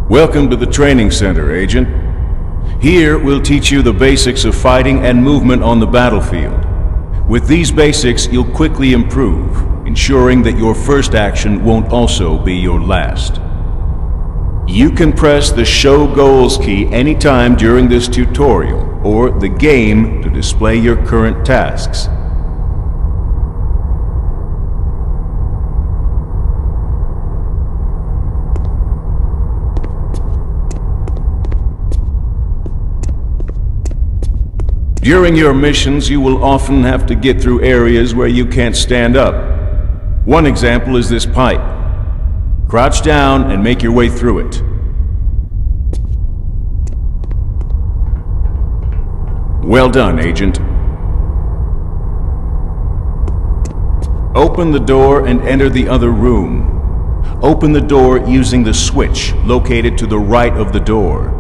Welcome to the training center, Agent. Here, we'll teach you the basics of fighting and movement on the battlefield. With these basics, you'll quickly improve, ensuring that your first action won't also be your last. You can press the Show Goals key anytime during this tutorial, or the game to display your current tasks. During your missions, you will often have to get through areas where you can't stand up. One example is this pipe. Crouch down and make your way through it. Well done, Agent. Open the door and enter the other room. Open the door using the switch located to the right of the door.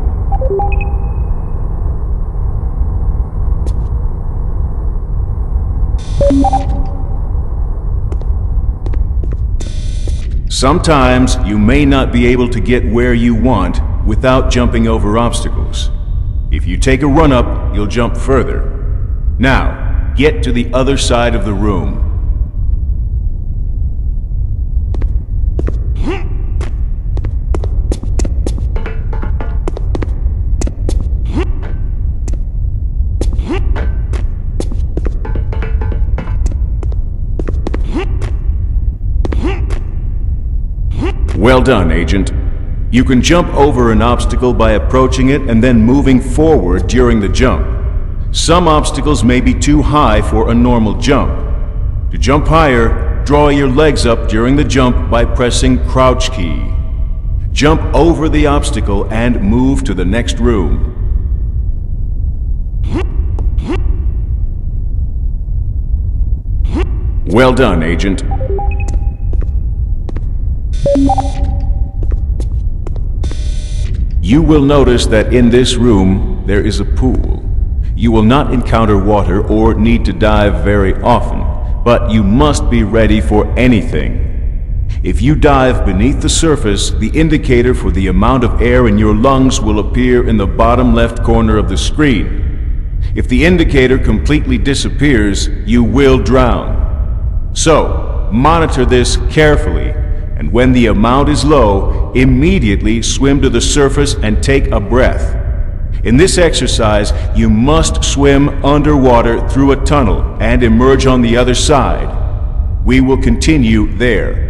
Sometimes you may not be able to get where you want without jumping over obstacles. If you take a run-up, you'll jump further. Now, get to the other side of the room. Well done, Agent. You can jump over an obstacle by approaching it and then moving forward during the jump. Some obstacles may be too high for a normal jump. To jump higher, draw your legs up during the jump by pressing Crouch key. Jump over the obstacle and move to the next room. Well done, Agent. You will notice that in this room there is a pool. You will not encounter water or need to dive very often, but you must be ready for anything. If you dive beneath the surface, the indicator for the amount of air in your lungs will appear in the bottom left corner of the screen. If the indicator completely disappears, you will drown. So, monitor this carefully. And when the amount is low, immediately swim to the surface and take a breath. In this exercise, you must swim underwater through a tunnel and emerge on the other side. We will continue there.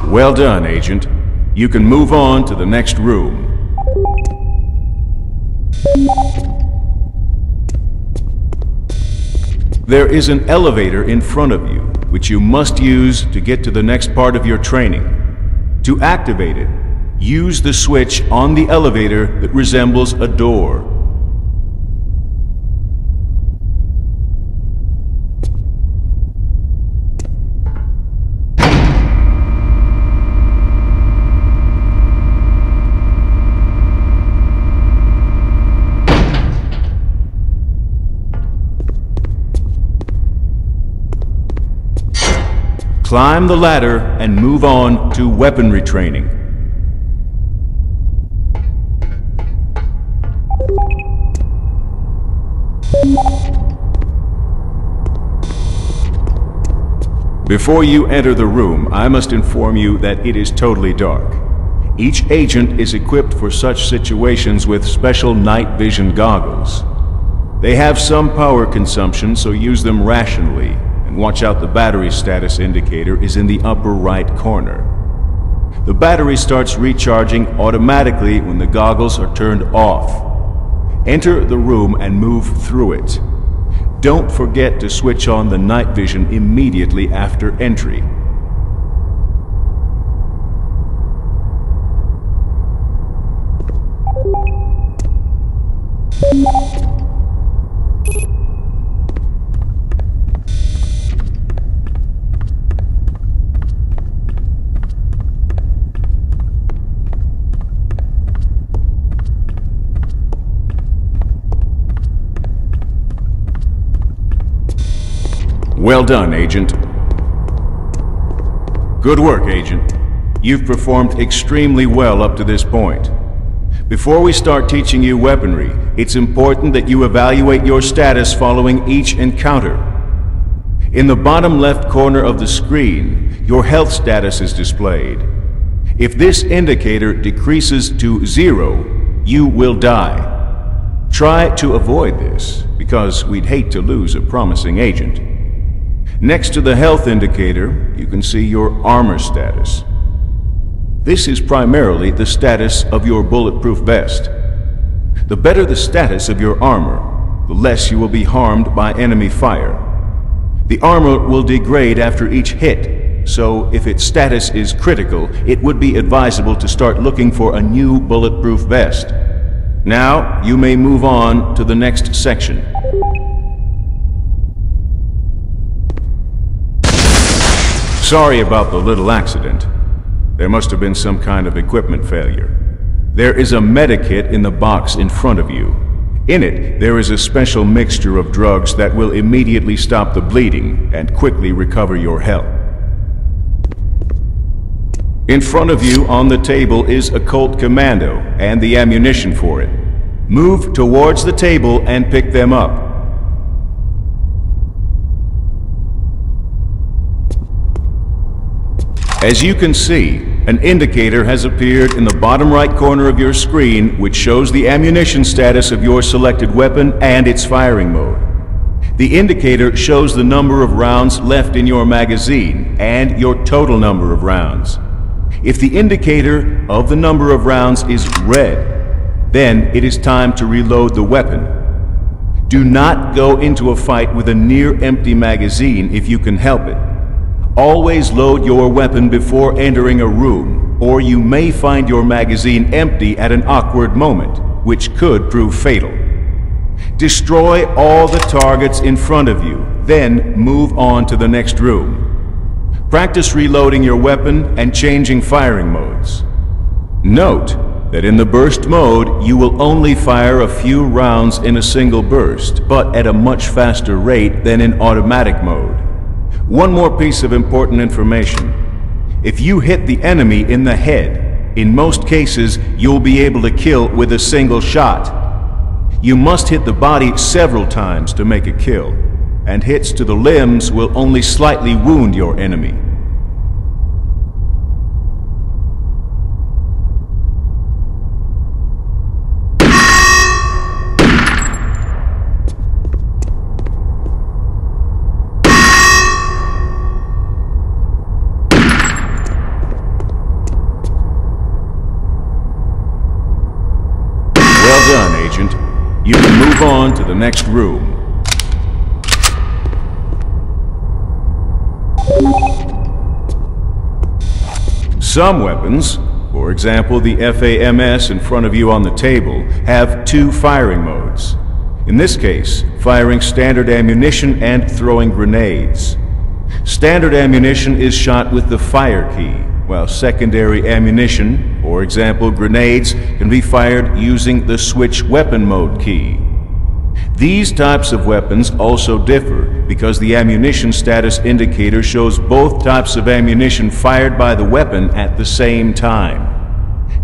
Well done, Agent. You can move on to the next room. There is an elevator in front of you, which you must use to get to the next part of your training. To activate it, use the switch on the elevator that resembles a door. Climb the ladder and move on to weaponry training. Before you enter the room, I must inform you that it is totally dark. Each agent is equipped for such situations with special night vision goggles. They have some power consumption, so use them rationally. And watch out, the battery status indicator is in the upper right corner. The battery starts recharging automatically when the goggles are turned off. enter the room and move through it. Don't forget to switch on the night vision immediately after entry. Well done, Agent. Good work, Agent. You've performed extremely well up to this point. Before we start teaching you weaponry, it's important that you evaluate your status following each encounter. In the bottom left corner of the screen, your health status is displayed. If this indicator decreases to 0, you will die. Try to avoid this, because we'd hate to lose a promising agent. Next to the health indicator, you can see your armor status. This is primarily the status of your bulletproof vest. The better the status of your armor, the less you will be harmed by enemy fire. The armor will degrade after each hit, so if its status is critical, it would be advisable to start looking for a new bulletproof vest. Now, you may move on to the next section. Sorry about the little accident. There must have been some kind of equipment failure. There is a medikit in the box in front of you. In it, there is a special mixture of drugs that will immediately stop the bleeding and quickly recover your health. In front of you on the table is a Colt Commando and the ammunition for it. Move towards the table and pick them up. As you can see, an indicator has appeared in the bottom right corner of your screen which shows the ammunition status of your selected weapon and its firing mode. The indicator shows the number of rounds left in your magazine and your total number of rounds. If the indicator of the number of rounds is red, then it is time to reload the weapon. Do not go into a fight with a near-empty magazine if you can help it. Always load your weapon before entering a room, or you may find your magazine empty at an awkward moment, which could prove fatal. Destroy all the targets in front of you, then move on to the next room. Practice reloading your weapon and changing firing modes. Note that in the burst mode, you will only fire a few rounds in a single burst, but at a much faster rate than in automatic mode. One more piece of important information. If you hit the enemy in the head, in most cases, you'll be able to kill with a single shot. You must hit the body several times to make a kill, and hits to the limbs will only slightly wound your enemy. Well done, Agent. You can move on to the next room. Some weapons, for example the FAMS in front of you on the table, have two firing modes. In this case, firing standard ammunition and throwing grenades. Standard ammunition is shot with the fire key, while secondary ammunition, for example grenades, can be fired using the switch weapon mode key. These types of weapons also differ because the ammunition status indicator shows both types of ammunition fired by the weapon at the same time.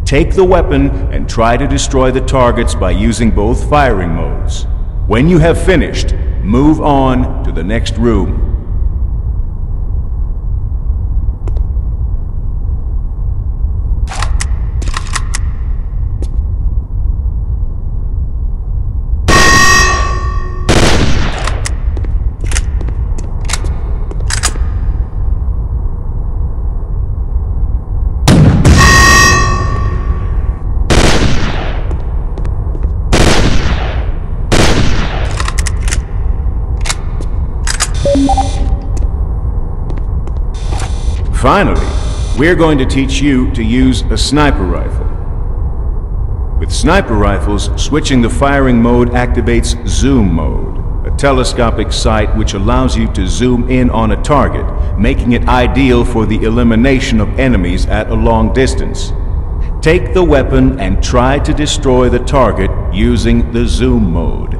Take the weapon and try to destroy the targets by using both firing modes. When you have finished, move on to the next room. finally, we're going to teach you to use a sniper rifle. With sniper rifles, switching the firing mode activates zoom mode, a telescopic sight which allows you to zoom in on a target, making it ideal for the elimination of enemies at a long distance. Take the weapon and try to destroy the target using the zoom mode.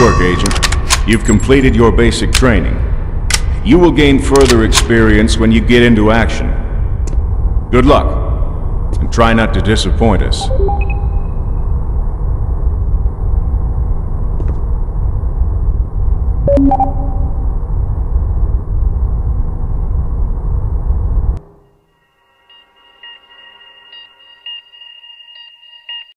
Work, Agent. You've completed your basic training. You will gain further experience when you get into action. Good luck, and try not to disappoint us.